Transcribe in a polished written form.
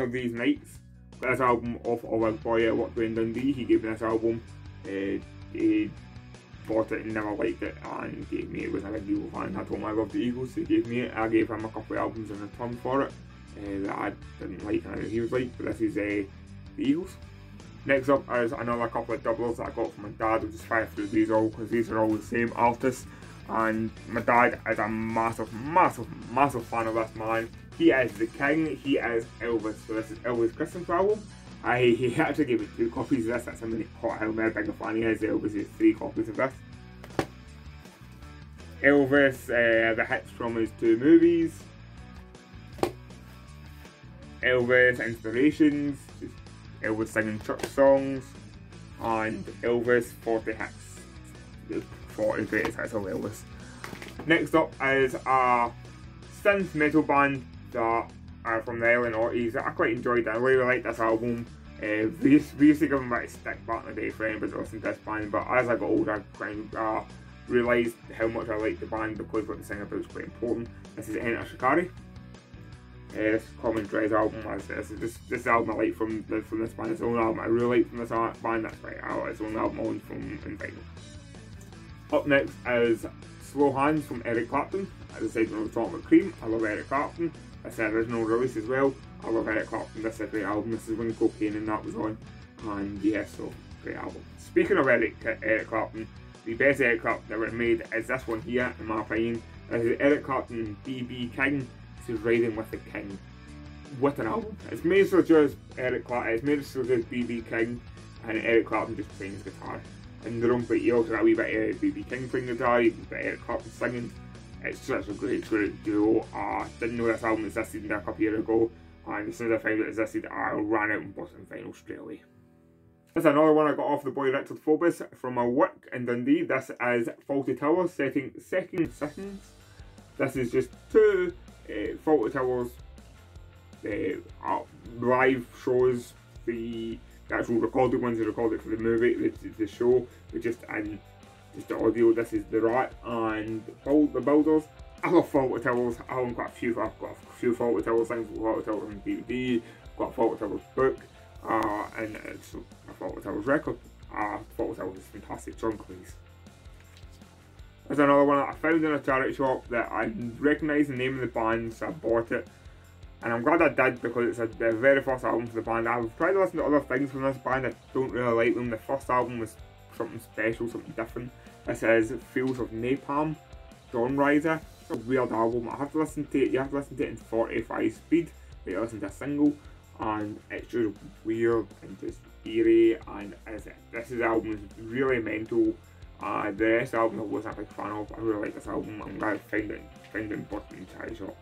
of these nights. Got this album off of a boy I worked with in Dundee. He gave me this album. He bought it and never liked it and gave me it. Was a big Eagle fan. I told him I loved the Eagles, so he gave me it. I gave him a couple of albums in return for it that I didn't like and he was like, but this is the Eagles. Next up is another couple of doublers that I got from my dad. I'll just fire through these all because these are all the same artists. And my dad is a massive fan of this man. He is the king, he is Elvis. So this is Elvis' Christmas album. He actually gave me 2 copies of this. That's how many how big a fan he is. Elvis has 3 copies of this. Elvis, the hits from his 2 movies. Elvis inspirations, just Elvis singing church songs, and Elvis 40 hits. The 40 greatest hits of Elvis. Next up is a synth metal band that are from the early 90s that I quite enjoyed. I really liked this album. We used to give them a bit of stick back in the day for anybody that listened to this band, but as I got older I realised how much I liked the band because what they sing about is quite important. This is Enter Shikari. This is Common Dre's album. This album I like from this band. It's the only album I really like from this band. That's right, it's the only album I own from in vinyl. Up next is Slow Hands from Eric Clapton. As I said when I was talking about Cream, I love Eric Clapton. It's the original release as well. I love Eric Clapton. This is a great album. This is when Cocaine and that was on. And yeah, so great album. Speaking of Eric Clapton, the best Eric Clapton ever made is this one here, in my opinion. This is Eric Clapton B.B. King. This is Riding with the King. What an album. It's made for just Eric Clapton. It's made for just B.B. King and Eric Clapton just playing his guitar in the room, but you also got a wee bit of B.B. King playing guitar, a bit of Eric Clapton singing. It's such a great duo. Didn't know this album existed until a couple of years ago, and as soon as I found it existed, I ran out and bought it in vinyl straight away. This is another one I got off the boy Richard Phobos from a work in Dundee. This is Faulty Towers, second seconds. This is just 2 Faulty Towers live shows. The actual recorded ones are recorded for the movie, the show, but just the audio. This is The Rat and The Builders. I love Faulty Towers. I own quite a few. I've got a few Faulty Towers things, Faulty Towers on DVD, got a Faulty Towers book, and it's a Faulty Towers record. Faulty Towers is fantastic. John Cleese. There's another one that I found in a charity shop that I recognise the name of the band, so I bought it. And I'm glad I did because it's the very first album for the band. I've tried to listen to other things from this band, I don't really like them. The first album was something special, something different. This is Fields of Napalm, Dawn Riser. It's a weird album. I have to listen to it. You have to listen to it in 45 speed. You listen to a single, and it's just weird and just eerie. And this album is really mental. The rest of the album I wasn't a big fan of. I really like this album. I'm glad I found it in Boston charity shop.